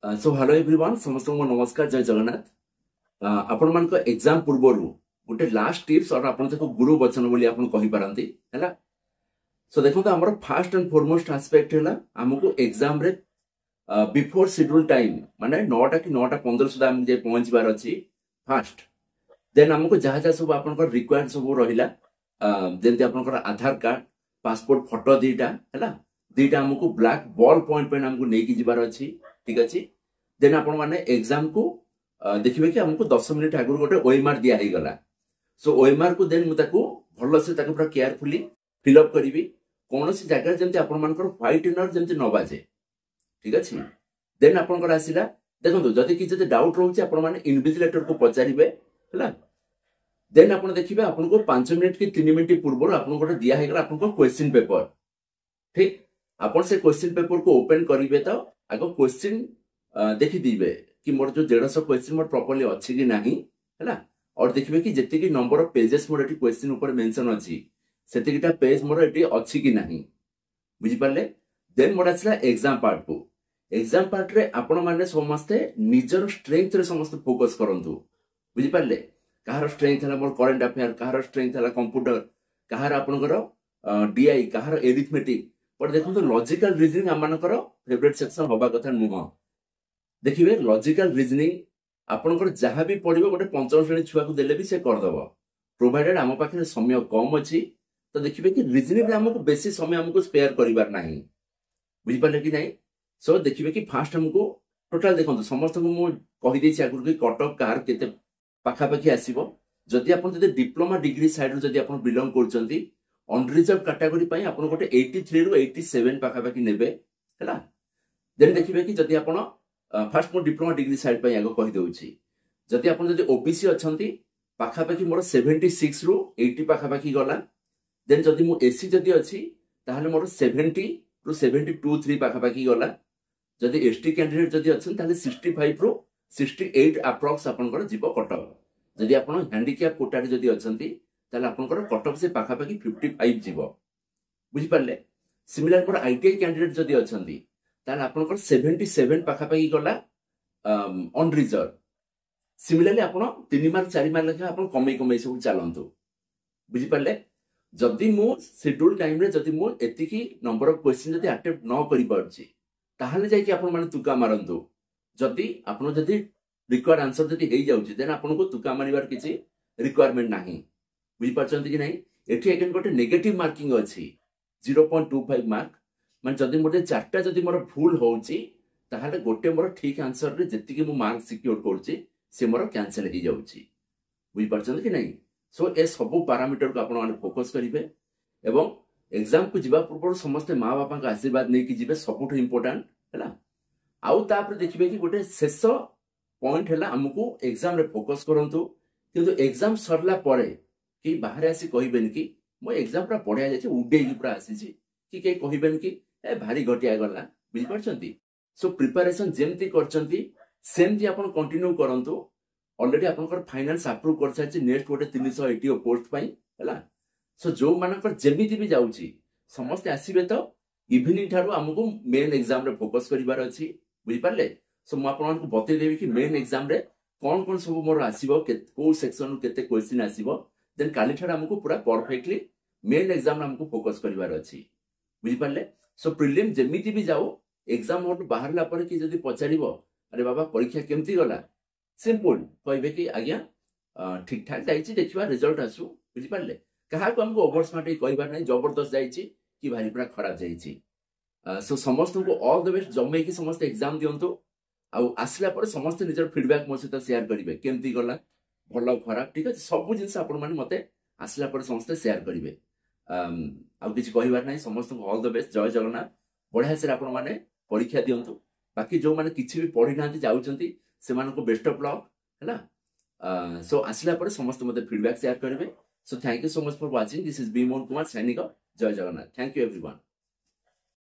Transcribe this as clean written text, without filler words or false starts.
So hello everyone समस्त को नमस्कार जय जगन्नाथ आपण मान एग्जाम पूर्व गोटे लास्ट टिप्स और आपण गुरु वचन बोली आपण कहि पारंती हैला। सो देखो हमर फर्स्ट एंड फॉरमोस्ट एस्पेक्ट हैला हमको एग्जाम रे बिफोर शेड्यूल टाइम माने 9टा कि 9:15 सुधा हम जे पहुंचबार अछि फर्स्ट। देन हमको जहा जहा सब आपण रिक्वायर्ड सब रहिला जेंति आपण आधार कार्ड पासपोर्ट फोटो दीटा हैला दीटा हमको ब्लैक बॉल पॉइंट पे हमको नेकी जिबार अछि ठीक अछि। देन आपण माने एग्जाम को देखिबे कि हमको 10 मिनिट आगु गोटे ओएमआर दिया हे गला। सो ओएमआर को देन मुताको भलो से ताको पूरा केयरफुली फिल अप करिवि कोन सी जगह जेंति आपण मानकर व्हाइट इनर जेंति न बाजे ठीक अछि। देन आपण आसीला देखंतु जदि कि जदि डाउट रहउछि आपण माने इन्विजिलेटर को पचारिबे हला। देन आपण देखिबे आपण को 5 मिनिट कि 3 मिनिट पूर्व आपण गोटे दिया हे गला आपण को क्वेश्चन पेपर ठीक। आपण से क्वेश्चन पेपर को ओपन करिवे तो आगो क्वेश्चन देखि दीबे कि मोर जो 150 क्वेश्चन मोर प्रॉपर्ली अछि कि नाही हैला। और देखिबे कि जति कि number of pages more eighty question ऊपर मेंशन अछि सेति किटा पेज मोर एटी अछि कि नाही बुझि पाले। देन मोर आछला एग्जाम पार्ट को एग्जाम पार्ट रे आपण माने समस्त निजर स्ट्रेंथ रे समस्त फोकस करंतु बुझि पाले। कहार स्ट्रेंथ हला मोर करंट अफेयर कहार स्ट्रेंथ हला कंप्यूटर कहार आपनकर डीआई कहार एरिथमेटिक पर देखो तो logical reasoning Amonkar favourite section होबा कथा नुह। देखिबे लॉजिकल रीजनिंग आपनकर जहां भी पढिबो गोटे पंचम श्रेणी छुआ को देले भी से कर दबो प्रोवाइडेड हम पाखे समय कम अछि तो देखिबे कि रीजनिंग रे हमको बेसी समय हमको स्पेयर करिवार नाही बुझि पाले कि नाही। सो देखिबे कि फास्ट हमको टोटल देखंतु समस्त को मु कहि देछि आगु कि कट ऑफ कार केते पाखा पाखी आसीबो। जदि आपण जदि डिप्लोमा डिग्री साइड जदि आपण बिलोंग करचंती अनरिजर्व कैटेगरी पई आपण गोटे 83 रु 87 पाखा पाखी नेबे हैला। देन देखिबे कि जदि आपण फर्स्ट मो डिप्लोमा डिग्री साइड पई आगो कहि देउछि जदि आपण जदि ओबीसी अछंती पाखा पाखी मोर 76 रु 80 पाखा पाखी गला। देन जदि मु एससी जदि अछि ताहाले मोर 70 रु 72 3 पाखा पाखी गला। जदि एसटी कैंडिडेट जदि अछन ताहाले 65 रु 68 अप्रॉक्स आपनकर जीव कटक। जदि आपण हैंडीकैप कोटा जदि अछंती ताले आपनकर कटक से पाखा पाखी 55 जीव बुझि पारले। सिमिलर मोर आईटीआई कैंडिडेट जदि अछंती ताले आपनकर 77 पाखा पाखी गला ऑन रिजर्व। सिमिलरली आपण 3 मार्क 4 मार्क लेखा आपण कमै कमै सब चालंतु बुझि पारले। जदि मु शेड्यूल टाइम रे जदि मु एतिकी नंबर ऑफ क्वेश्चन जदि अटेम्प्ट न करि पारछि ताहाले जाय कि आपण माने तुका मारंतु। जदि आपण जदि रिक्वायर्ड आंसर जदि हेई जाउछि देन आपण को तुका मानिबार किछि रिक्वायरमेंट नाही बुझि पारछंती कि नाही। एठी अगेन गोटे नेगेटिव मार्किंग अछि 0.25 मार्क माने जदि मोर चारटा जदि मोर भूल होउछि ताहाले गोटे मोर ठीक आंसर रे जति कि मु मार्क सिक्योर करछि से मोर कैंसिल हे जाउछि बुझि पारछंती कि नाही। सो ए सब पैरामीटर को आपण माने फोकस करिवे एवं एग्जाम को जिबा पूर्व समस्त माँ बापा का आशीर्वाद नै कि जिबे सबुठ इंपोर्टेंट हैला। आउ तापर देखिबे कि गोटे शेष पॉइंट हैला हमको एग्जाम रे फोकस करंतु किंतु एग्जाम सरला परे कि बाहर आसी कहिबेन कि मो एग्जाम पूरा पढिया जाय छै उडे कि पूरा आसी छी कि के कहिबेन कि ए भारी घटिया गला बुझि पारछंती। सो प्रिपरेशन जेमती करछंती सेमती आपण कंटिन्यू करंतु। ऑलरेडी आपनकर फाइनेंस अप्रूव कर साइछि नेक्स्ट गोटे 380 पोस्ट पई हैला। सो जो मानकर जेमिति भी जाउछि समस्त आसीबे तो इवनिंग थारु हमको मेन एग्जाम रे फोकस करिवार अछि बुझि पारले। सो म आपन को बतै देबी कि मेन एग्जाम रे कोन कोन सब मोर आसीबो को सेक्शन केते क्वेश्चन आसीबो देन काली थार हमको पूरा परफेक्टली मेन एग्जाम हमको फोकस करिवार अछि बुझि पारले। सो प्रीलिम जेमिति भी जाओ एग्जाम मोर बाहरला पर कि जदि पचारिबो अरे बाबा परीक्षा केमती गला सिंपल कहबे कि आज्ञा ठीक ठाक जाइछि देखिबा रिजल्ट आसु बुझि पारले। कहा को हमको ओवर स्मार्ट कहबार नै जबरदस्त जाइछि कि भारी पूरा खराब जाइछि। सो समस्त को ऑल द बेस्ट जमे कि समस्त एग्जाम दियंतु आउ आसला पर समस्त निजर फीडबैक मो सहित शेयर करिवे केमती गला भलो खराब ठीक अछि सब जिंस आपण माने मते आसला पर समस्त शेयर करिवे। आउ किछि कहबार नै समस्त को ऑल द बेस्ट जय जगन्नाथ बढ़िया से आपण माने परीक्षा दियंतु। बाकी जो माने किछि भी पढि नांती जाउचंती से मानको बेस्ट ऑफ लक हैला। सो आसला पर समस्त मते फीडबैक शेयर करिवे। So thank you so much for watching this is B Mohan Kumar signing off जय जगन्नाथ थैंक यू एवरीवन।